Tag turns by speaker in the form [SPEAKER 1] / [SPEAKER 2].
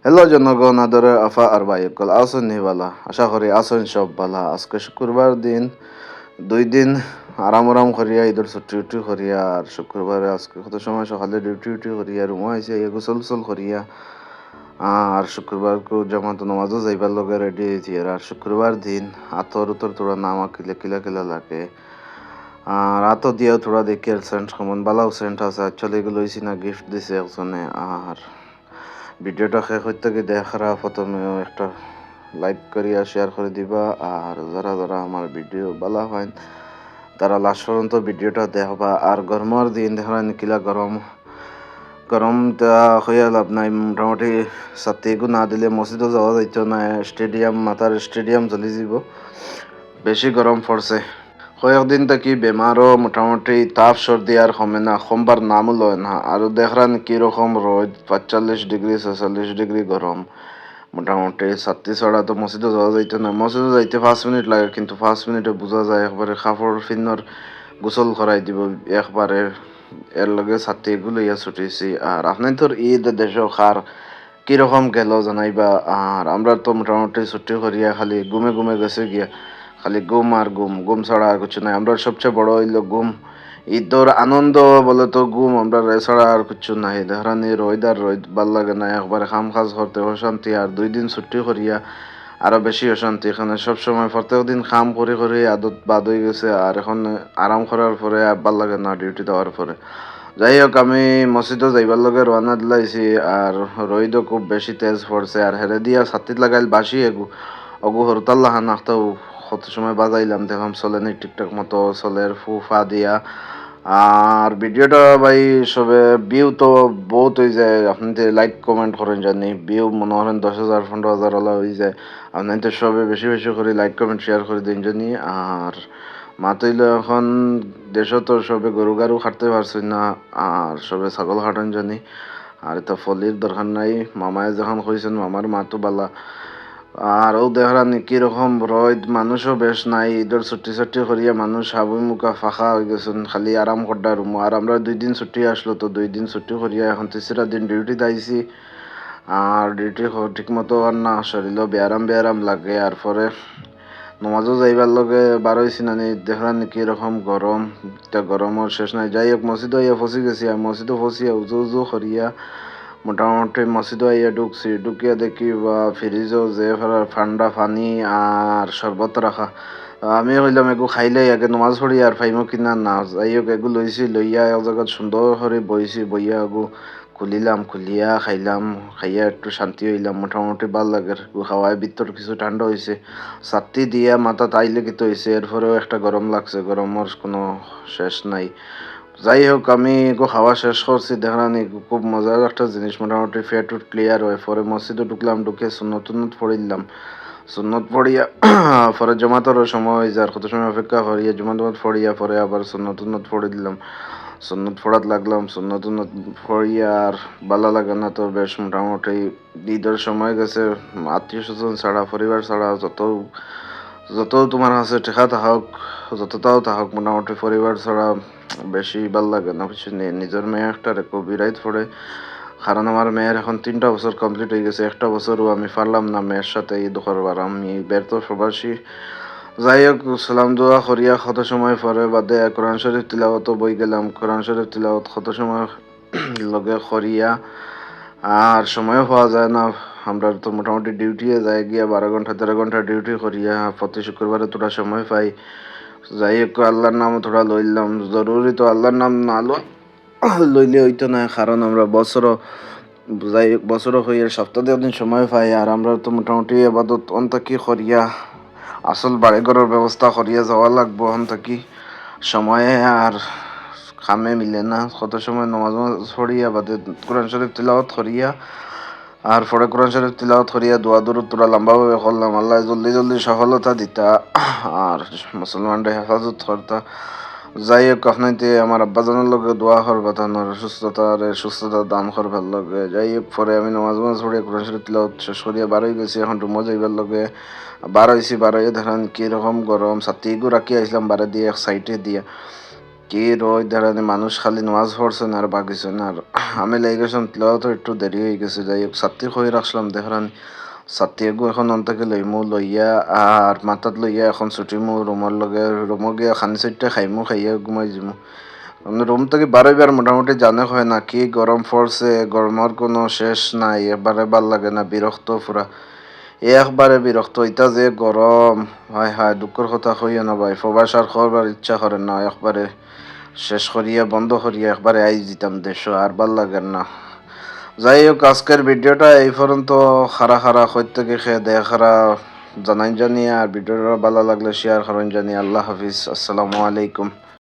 [SPEAKER 1] Hello জনগণ, আদরে আফা আর ভাই কল আসুন নিবালা, আশা করি আসুন সব বালা। আজকে শুক্রবার দিন, 2 দিন আরাম করিয়া ঈদের ছুটি উটি করিয়া, আর শুক্রবারে আজকে কত সময় সকালে ডিউটি উটি করিয়া রুমা আইসে গোসল উসল করিয়া, আর শুক্রবার কো জামাত নামাজও যাইবার লগে রেডি হয়েছি। আর শুক্রবার দিন আতর উতর তোরা নামা কিলা কিলা কিলা লাগে, আর আতো দিয়েও তোরা দেখি সেন্ট কমন বালাও সেন্ট আছে। অ্যাকচুয়ালি এগুলো হয়েছি না, গিফট দিছে একজনে। আর ভিডিওটা শেষ হইতে কি দেখারা প্রথমে একটা লাইক করিয়া শেয়ার করে দিবা। আর যারা যারা আমার ভিডিও ভালো হয় তারা লাস্ট পর্যন্ত ভিডিওটা দেখবা। আর গরমের দিন দেখা নিকিলা গরম গরমটা হইয়া লাভ নাই। মোটামুটি ছাতিগু না দিলে মসজিদও যাওয়া যাইতো না, স্টেডিয়াম মাথার স্টেডিয়াম চলি যাব, বেশি গরম পড়ছে। কয়েকদিন থাকি বেমারও মোটামুটি তাপ সর্দি আর কমে না, কমবার নামও লয় না। আরও দেখরান কীরকম রোদ, 45 ডিগ্রি 46 ডিগ্রি গরম। মোটামুটি ছাত্রী ছড়া তো মসজিদে যাওয়া যাইতো না, মসজিদে যাইতে 5 মিনিট লাগে, কিন্তু 5 মিনিটে বোঝা যায় একবারে কাপড় ফিন্নর গোসল করাই দিব একবারে। এর লগে ছাত্রী এগুলো ইয়া ছুটিছি। আর আপনি তোর ঈদ দেশ খার কীরকম গেল জানাইবা। আর আমরা তো মোটামুটি ছুটি করিয়া খালি ঘুমে ঘুমে গেছে গিয়া, খালি ঘুম আর ঘুম, ঘুম ছাড়া আর কিছু নাই। আমরা সবচেয়ে বড় হইলো ঘুম। ঈদর আনন্দ বলে তো ঘুম, আমরা ছাড়া আর কিছু নাই। দেহরানি রোদ আর রোদ ভাল লাগে না, একবারে কাম কাজ করতে অশান্তি। আর 2 দিন ছুটি করিয়া আরো বেশি অশান্তি। এখানে সবসময় প্রত্যেক দিন কাম করে করে আদত বাদ হয়ে গেছে। আর এখন আরাম করার পরে আর ভাল লাগে না ডিউটি দেওয়ার পরে। যাই হোক, আমি মসজিদও যাইবার লগে রওনা দিলাইছি। আর রোদও খুব বেশি তেজ পড়ছে, আর হেরে দিয়া ছাতিত লাগাইল বাসি এগু অগু হরতাল্লাহ নাখতাও কত সময় বাজাইলাম, দেখলাম চলে নি ঠিকঠাক মতো চলের ফুফা দিয়া। আর ভিডিওটা ভাই সবে ভিউ তো বহুত হয়ে যায়, আপনি লাইক কমেন্ট করেন জানি, ভিউ মনে করেন 10,000 15,000 ওলা হয়ে যায়। আপনি তো সবে বেশি বেশি করে লাইক কমেন্ট শেয়ার করে দিন জানি। আর মাতইল এখন দেশ তো সবে গরু গারু খাটতে পারছি না, আর সবে ছাগল খাটান জানি। আর এটা ফলির দরকার নাই, মামায় যখন কইছেন মামার মা তো বালা। আর ও দেহরানি কিরকম রোদ, মানুষও বেশ নাই। ঈদের ছুটি ছুটি করিয়া মানুষ হাবুই মুখা ফাঁকা হয়ে গেছেন, খালি আরাম করডা রুম। আর আমরা 2 দিন ছুটি আসলো, তো 2 দিন ছুটি করিয়া এখন 3রা দিন ডিউটিতে আইছি। আর ডিউটি ঠিক মতো আর না, শরীরও বেয়ারাম বেয়ারাম লাগে। আর পরে নমাজও যাইবার লগে বার হয়েছি নানি, দেখলাম কিরকম গরম। এটা গরমের শেষ নাই। যাই হোক, মসজিদও ইয়া ফসি গেছি। আর মসজিদও ফসিয়া উজু উজু করিয়া মোটামুটি মসজিদও ইয়া ঢুকছি। ঢুকিয়া দেখি বা ফ্রিজও যে ফেরার ঠান্ডা পানি আর শরবত রাখা। আমি কইলাম এগু খাইলে আগে নমাজ পড়ি আর ফাইমো কিনা না। যাই হোক, এগু লইছি, লইয়া এক জায়গায় সুন্দর করে বইছি। বইয়া এগু খুলিলাম, খুলিয়া খাইলাম। খাইয়া একটু শান্তি হইলাম, মোটামুটি ভাল লাগে। খাওয়ায় ভিতর কিছু ঠান্ডা হয়েছে, ছাতি দিয়া মাথা তাইলে কিন্তু হয়েছে। এরপরেও একটা গরম লাগছে, গরমের কোনো শেষ নাই। যাই হোক, আমি খাওয়া শেষ করছি। দেখলাম খুব মজার একটা জিনিস, মোটামুটি ফেট উট ক্লিয়ার হয়। পরে মসজিদে ঢুকলাম, ঢুকে সুন্নত টুন্নত পড়িলাম। সুন্নত পড়িয়া পরে জমাতের সময় হয়ে যায়, কত সময় অপেক্ষা করিয়া জমা টমাত পড়িয়া পরে আবার সুন্নত টুন্নত পড়ে দিলাম। সুন্নত পড়াত লাগলাম, সুন্নত টুন্নত পড়িয়া আর ভালো লাগে না তো বেশ। মোটামুটি ঈদের সময় গেছে, আত্মীয় স্বজন ছাড়া, পরিবার ছাড়া, যত যত তোমার কাছে টেকা থাকুক, যতটাও থাকুক, মোটামুটি পরিবার ছাড়া বেশি ভাল লাগে না। কিছু নিজের মেয়ে একটা রেখো বিরাইত পড়ে। কারণ আমার মেয়ের এখন 3টা বছর কমপ্লিট হয়ে গেছে, একটা বছরও আমি পারলাম না মেয়ের সাথে ঈদ করবার। আমি ব্যর্থ প্রবাসী। যাই হোক, সালাম দোয়া করিয়া কত সময় পরে বাদে কোরআন শরীফ তিলাওয়াতও বই গেলাম। কোরআন শরীফ তিলাওয়াত কত সময় লগে করিয়া আর সময়ও পাওয়া যায় না। আমরা তো মোটামুটি ডিউটিয়ে যাই গিয়া 12 ঘন্টা 13 ঘন্টা ডিউটি করিয়া প্রতি শুক্রবারে তোরা সময় পাই। যাই হোক, আল্লাহর নাম থোড়া লইলাম, জরুরি তো আল্লাহর নাম না লইলে হইতো না। কারণ আমরা যাই হোক বছরও হইয়া সপ্তাহে দিন সময় পাই। আর আমরা তো মোটামুটি আবাদত অন্তকি করিয়া আসল বাড়ি ঘরের ব্যবস্থা করিয়া যাওয়া লাগবো। অন্তকি সময়ে আর খামে মিলে না। কত সময় নমাজ পড়িয়া বাদে কোরআন শরীফ তিলাওয়াত করিয়া, আর পরে কোরআন শরীফ তিলাওয়াত করিয়া দোয়া দরুদ তোরা লম্বাভাবে করলাম, আল্লাহ জলদি জলদি সফলতা দিতা আর মুসলমানরা হেফাজত করতা। যাই হোক, আপনাইতে আমার আব্বাজানের লগে দোয়া করবা, তানোর সুস্থতা দান করবার লগে। যাই হোক, পরে আমি নামাজ পড়িয়া কোরআন শরীফ তিলাওয়াত শেষ করিয়া বার হয়ে গেছি। এখন রুমও যাইবার লগে বার হয়েছি। বার হয়ে দেখেন কীরকম গরম, ছাতিগু রাখি আইসলাম বারে দিয়ে এক সাইডে দিয়া। কি রোদ ধরেন মানুষ খালি নামাজ পড়ছে না আর বাকিছে না আর আমি লেগে গেছিলাম তো একটু দেরি হয়ে গেছে যাই হোক ছাত্রী হয়ে রাখলাম দেখলাম ছাত্রী এগু এখন অন্তকে লইমু লইয়া আর মাথাত লইয়া এখন ছুটিমু রুমের লগে রুমে গিয়া খানি চাইটা খাইমু খাইয়া ঘুমাই যামু রুম থেকে বারবার মোটামুটি জানে হয় না কি গরম পড়ছে গরমের কোনো শেষ নাই এবারে ভাল লাগে না বিরক্ত পুরা একবারে বিরক্ত ইটা যে গরম হায় হায় দুঃখের কথা কইও না ভাই প্রবাস আর করবার ইচ্ছা করে না একবারে শেষ করিয়া বন্ধ করিয়া একবারে আই দিতাম দেশ আর ভাল লাগে না যাই হোক আজকের ভিডিওটা এই পর্যন্ত খারা খারা কই থেকে খেয়ে দেয়া খারা জানাই জানি আর ভিডিওটা ভালো লাগলে শেয়ার করেন জানি আল্লাহ হাফিজ আসসালামু আলাইকুম